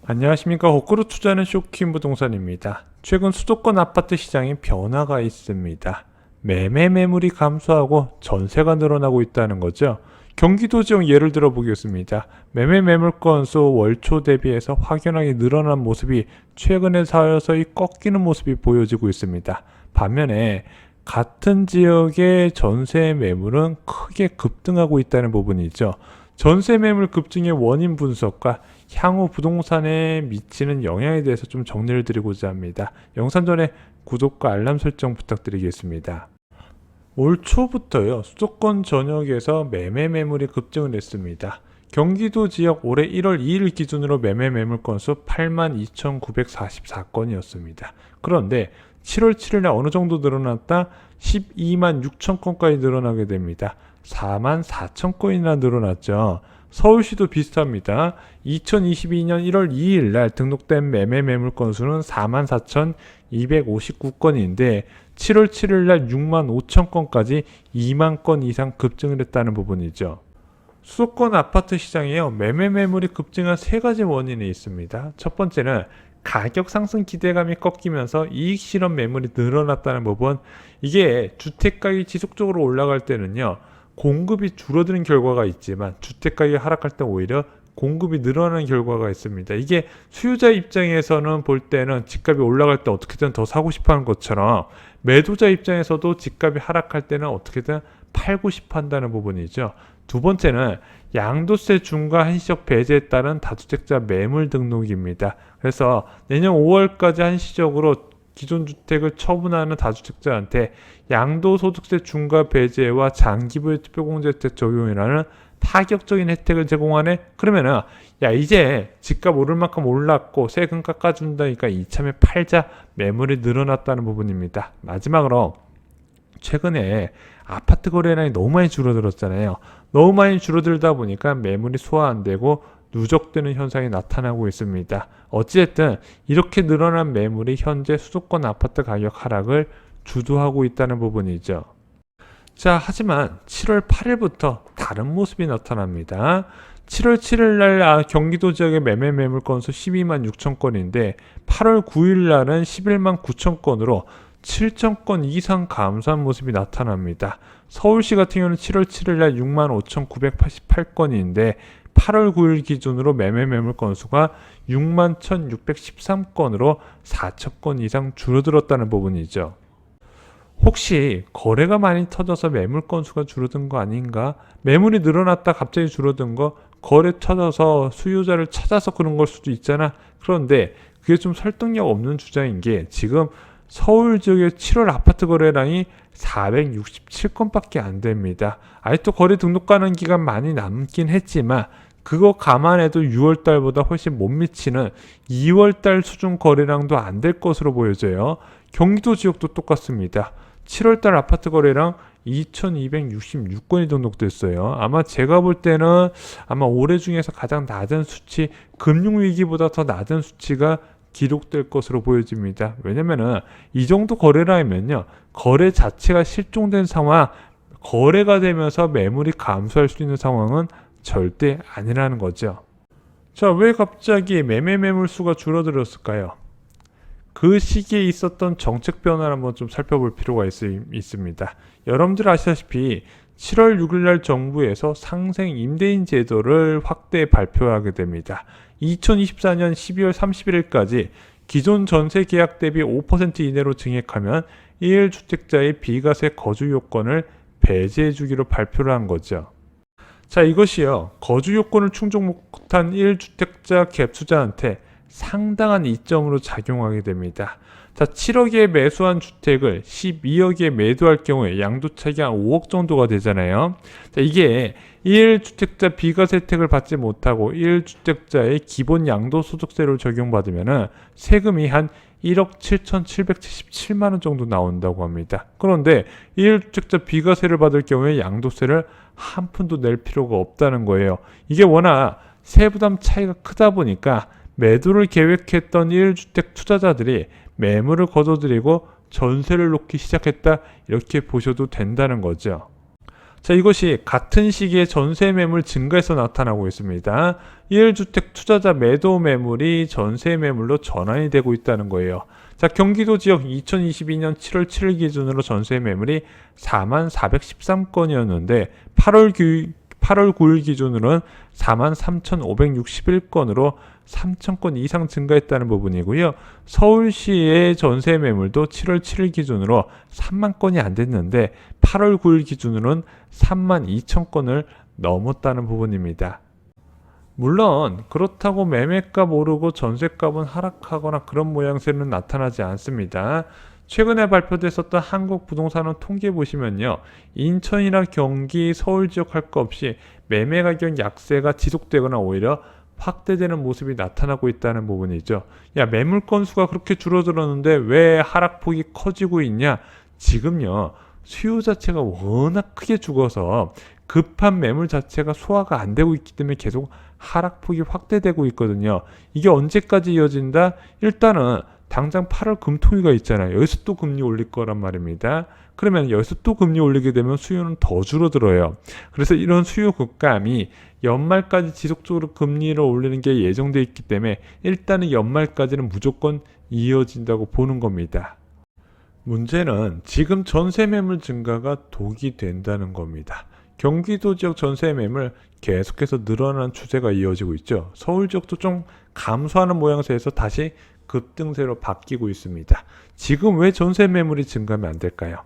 안녕하십니까. 거꾸로 투자하는 쇼킹 부동산입니다. 최근 수도권 아파트 시장에 변화가 있습니다. 매매 매물이 감소하고 전세가 늘어나고 있다는 거죠. 경기도 지역 예를 들어 보겠습니다. 매매 매물 건수 월초 대비해서 확연하게 늘어난 모습이 최근에 서서히 꺾이는 모습이 보여지고 있습니다. 반면에 같은 지역의 전세 매물은 크게 급등하고 있다는 부분이죠. 전세 매물 급증의 원인 분석과 향후 부동산에 미치는 영향에 대해서 좀 정리를 드리고자 합니다. 영상 전에 구독과 알람 설정 부탁드리겠습니다. 올 초부터요, 수도권 전역에서 매매 매물이 급증을 했습니다. 경기도 지역 올해 1월 2일 기준으로 매매 매물 건수 82,944건이었습니다. 그런데 7월 7일에 어느 정도 늘어났다 12만 6천 건까지 늘어나게 됩니다. 4만 4천 건이나 늘어났죠. 서울시도 비슷합니다. 2022년 1월 2일 날 등록된 매매 매물 건수는 44,259건인데 7월 7일 날 6만 5천 건까지 2만 건 이상 급증을 했다는 부분이죠. 수도권 아파트 시장에요, 매매 매물이 급증한 세 가지 원인이 있습니다. 첫 번째는 가격 상승 기대감이 꺾이면서 이익 실현 매물이 늘어났다는 부분. 이게 주택가격이 지속적으로 올라갈 때는요, 공급이 줄어드는 결과가 있지만 주택가격이 하락할 때 오히려 공급이 늘어나는 결과가 있습니다. 이게 수요자 입장에서는 볼 때는 집값이 올라갈 때 어떻게든 더 사고 싶어하는 것처럼 매도자 입장에서도 집값이 하락할 때는 어떻게든 팔고 싶어 한다는 부분이죠. 두 번째는 양도세 중과 한시적 배제에 따른 다주택자 매물 등록입니다. 그래서 내년 5월까지 한시적으로 기존 주택을 처분하는 다주택자한테 양도소득세 중과 배제와 장기부의 특별공제 혜택 적용이라는 파격적인 혜택을 제공하네? 그러면은 야, 이제 집값 오를 만큼 올랐고 세금 깎아준다니까 이참에 팔자, 매물이 늘어났다는 부분입니다. 마지막으로 최근에 아파트 거래량이 너무 많이 줄어들었잖아요. 너무 많이 줄어들다 보니까 매물이 소화 안 되고 누적되는 현상이 나타나고 있습니다. 어찌됐든 이렇게 늘어난 매물이 현재 수도권 아파트 가격 하락을 주도하고 있다는 부분이죠. 자, 하지만 7월 8일부터 다른 모습이 나타납니다. 7월 7일 날 경기도 지역의 매매 매물 건수 12만 6천 건인데 8월 9일 날은 11만 9천 건으로 7천 건 이상 감소한 모습이 나타납니다. 서울시 같은 경우는 7월 7일 날 6만 5,988건인데 8월 9일 기준으로 매매 매물 건수가 6만 1,613건으로 4천 건 이상 줄어들었다는 부분이죠. 혹시 거래가 많이 터져서 매물 건수가 줄어든 거 아닌가? 매물이 늘어났다 갑자기 줄어든 거, 거래 터져서 수요자를 찾아서 그런 걸 수도 있잖아. 그런데 그게 좀 설득력 없는 주장인 게 지금 서울 지역의 7월 아파트 거래량이 467건밖에 안 됩니다. 아직도 거래 등록 가능 기간 많이 남긴 했지만 그거 감안해도 6월달보다 훨씬 못 미치는 2월달 수준 거래량도 안 될 것으로 보여져요. 경기도 지역도 똑같습니다. 7월달 아파트 거래량 2266건이 등록됐어요. 아마 제가 볼 때는 아마 올해 중에서 가장 낮은 수치, 금융위기보다 더 낮은 수치가 기록될 것으로 보여집니다. 왜냐면은 이 정도 거래량이면요, 거래 자체가 실종된 상황, 거래가 되면서 매물이 감소할 수 있는 상황은 절대 아니라는 거죠. 자, 왜 갑자기 매매 매물 수가 줄어들었을까요? 그 시기에 있었던 정책 변화를 한번 좀 살펴볼 필요가 있습니다. 여러분들 아시다시피 7월 6일 날 정부에서 상생 임대인 제도를 확대 발표하게 됩니다. 2024년 12월 31일까지 기존 전세 계약 대비 5% 이내로 증액하면 1주택자의 비과세 거주 요건을 배제해 주기로 발표를 한 거죠. 자, 이것이요, 거주 요건을 충족 못한 1주택자 갭투자한테 상당한 이점으로 작용하게 됩니다. 자, 7억에 매수한 주택을 12억에 매도할 경우에 양도차익이 한 5억 정도가 되잖아요. 자, 이게 1주택자 비과세 혜택을 받지 못하고 1주택자의 기본 양도소득세를 적용받으면 세금이 한 1억 7,777만 원 정도 나온다고 합니다. 그런데 1주택자 비과세를 받을 경우에 양도세를 한 푼도 낼 필요가 없다는 거예요. 이게 워낙 세부담 차이가 크다 보니까 매도를 계획했던 1주택 투자자들이 매물을 거둬들이고 전세를 놓기 시작했다, 이렇게 보셔도 된다는 거죠. 자, 이것이 같은 시기에 전세 매물 증가에서 나타나고 있습니다. 1주택 투자자 매도 매물이 전세 매물로 전환이 되고 있다는 거예요. 자, 경기도 지역 2022년 7월 7일 기준으로 전세 매물이 4413건이었는데 8월 9일 기준으로는 43,561건으로 3,000건 이상 증가했다는 부분이고요. 서울시의 전세 매물도 7월 7일 기준으로 3만 건이 안 됐는데 8월 9일 기준으로는 3만 2천 건을 넘었다는 부분입니다. 물론 그렇다고 매매값 오르고 전세값은 하락하거나 그런 모양새는 나타나지 않습니다. 최근에 발표됐었던 한국부동산원 통계 보시면요, 인천이나 경기, 서울 지역 할 것 없이 매매 가격 약세가 지속되거나 오히려 확대되는 모습이 나타나고 있다는 부분이죠. 야, 매물 건수가 그렇게 줄어들었는데 왜 하락폭이 커지고 있냐? 지금요, 수요 자체가 워낙 크게 죽어서 급한 매물 자체가 소화가 안 되고 있기 때문에 계속 하락폭이 확대되고 있거든요. 이게 언제까지 이어진다? 일단은 당장 8월 금토일가 있잖아요. 여기서 또 금리 올릴 거란 말입니다. 그러면 여기서 또 금리 올리게 되면 수요는 더 줄어들어요. 그래서 이런 수요 급감이 연말까지 지속적으로 금리를 올리는 게 예정되어 있기 때문에 일단은 연말까지는 무조건 이어진다고 보는 겁니다. 문제는 지금 전세 매물 증가가 독이 된다는 겁니다. 경기도 지역 전세 매물 계속해서 늘어나는 추세가 이어지고 있죠. 서울 지역도 좀 감소하는 모양새에서 다시 급등세로 바뀌고 있습니다. 지금 왜 전세 매물이 증가하면 안 될까요?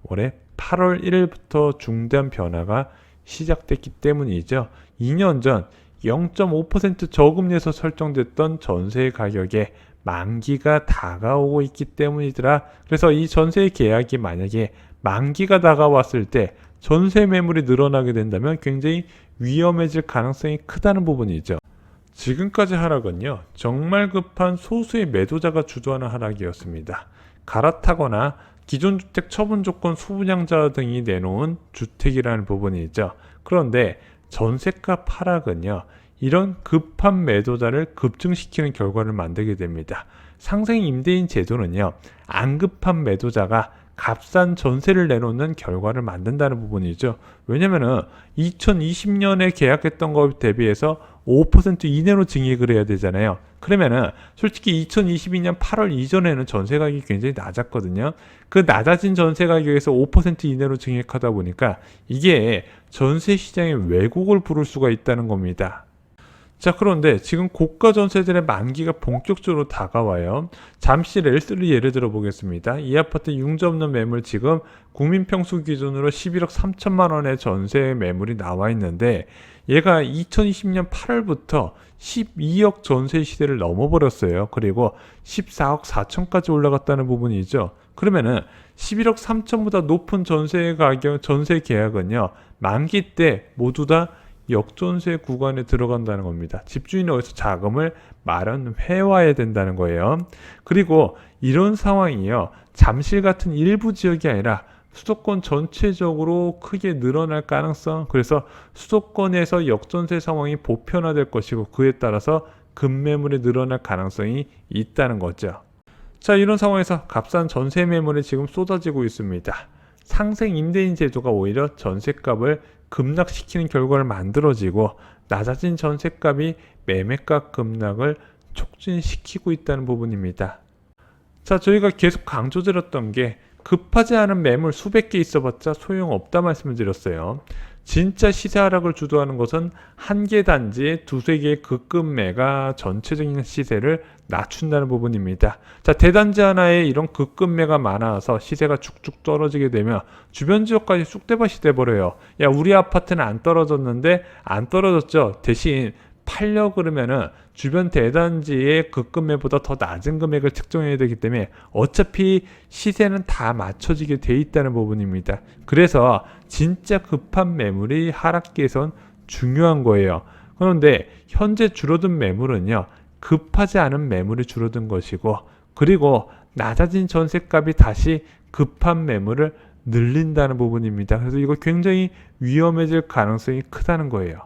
올해 8월 1일부터 중단 변화가 시작됐기 때문이죠. 2년 전 0.5% 저금리에서 설정됐던 전세 가격에 만기가 다가오고 있기 때문이더라. 그래서 이 전세 계약이 만약에 만기가 다가왔을 때 전세 매물이 늘어나게 된다면 굉장히 위험해질 가능성이 크다는 부분이죠. 지금까지 하락은요, 정말 급한 소수의 매도자가 주도하는 하락이었습니다. 갈아타거나 기존 주택 처분 조건 소분양자 등이 내놓은 주택이라는 부분이죠. 그런데 전세값 하락은요, 이런 급한 매도자를 급증시키는 결과를 만들게 됩니다. 상생 임대인 제도는요, 안 급한 매도자가 값싼 전세를 내놓는 결과를 만든다는 부분이죠. 왜냐면은 2020년에 계약했던 것 대비해서 5% 이내로 증액을 해야 되잖아요. 그러면은 솔직히 2022년 8월 이전에는 전세 가격이 굉장히 낮았거든요. 그 낮아진 전세 가격에서 5% 이내로 증액하다 보니까 이게 전세 시장에 왜곡을 부를 수가 있다는 겁니다. 자, 그런데 지금 고가 전세들의 만기가 본격적으로 다가와요. 잠실 L3 예를 들어 보겠습니다. 이 아파트 융자 없는 매물 지금 국민평수 기준으로 11억 3천만 원의 전세 매물이 나와 있는데 얘가 2020년 8월부터 12억 전세 시대를 넘어버렸어요. 그리고 14억 4천까지 올라갔다는 부분이죠. 그러면은 11억 3천보다 높은 전세 가격, 전세 계약은요, 만기 때 모두 다 역전세 구간에 들어간다는 겁니다. 집주인은 어디서 자금을 마련해 와야 된다는 거예요. 그리고 이런 상황이요, 잠실 같은 일부 지역이 아니라 수도권 전체적으로 크게 늘어날 가능성, 그래서 수도권에서 역전세 상황이 보편화될 것이고 그에 따라서 급매물이 늘어날 가능성이 있다는 거죠. 자, 이런 상황에서 값싼 전세 매물이 지금 쏟아지고 있습니다. 상생 임대인 제도가 오히려 전세값을 급락시키는 결과를 만들어지고 낮아진 전세값이 매매가 급락을 촉진시키고 있다는 부분입니다. 자, 저희가 계속 강조드렸던 게 급하지 않은 매물 수백 개 있어봤자 소용없다 말씀을 드렸어요. 진짜 시세 하락을 주도하는 것은 한 개 단지에 두세 개의 급급매가 전체적인 시세를 낮춘다는 부분입니다. 자, 대단지 하나에 이런 급급매가 많아서 시세가 쭉쭉 떨어지게 되면 주변 지역까지 쑥대밭이 돼버려요. 야, 우리 아파트는 안 떨어졌는데 안 떨어졌죠. 대신 팔려 그러면은 주변 대단지의 급급매보다 더 낮은 금액을 측정해야 되기 때문에 어차피 시세는 다 맞춰지게 돼 있다는 부분입니다. 그래서 진짜 급한 매물이 하락기에선 중요한 거예요. 그런데 현재 줄어든 매물은요, 급하지 않은 매물이 줄어든 것이고, 그리고 낮아진 전세값이 다시 급한 매물을 늘린다는 부분입니다. 그래서 이거 굉장히 위험해질 가능성이 크다는 거예요.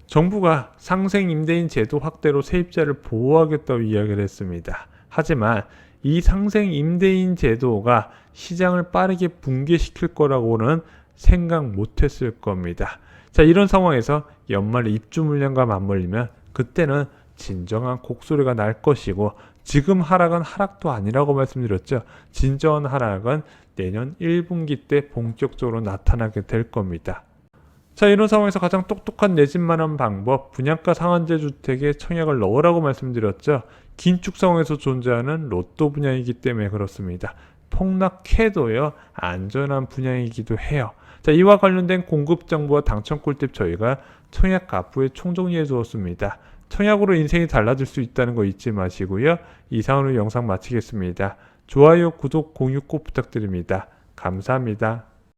정부가 상생 임대인 제도 확대로 세입자를 보호하겠다고 이야기를 했습니다. 하지만 이 상생 임대인 제도가 시장을 빠르게 붕괴시킬 거라고는 생각 못했을 겁니다. 자, 이런 상황에서 연말 입주 물량과 맞물리면 그때는 진정한 곡소리가 날 것이고, 지금 하락은 하락도 아니라고 말씀드렸죠. 진정한 하락은 내년 1분기 때 본격적으로 나타나게 될 겁니다. 자, 이런 상황에서 가장 똑똑한 내 집 마련 방법, 분양가 상한제 주택에 청약을 넣으라고 말씀드렸죠. 긴축 상황에서 존재하는 로또 분양이기 때문에 그렇습니다. 폭락해도요, 안전한 분양이기도 해요. 자, 이와 관련된 공급 정보와 당첨 꿀팁 저희가 청약 가부에 총정리해 두었습니다. 청약으로 인생이 달라질 수 있다는 거 잊지 마시고요. 이상으로 영상 마치겠습니다. 좋아요, 구독, 공유 꼭 부탁드립니다. 감사합니다.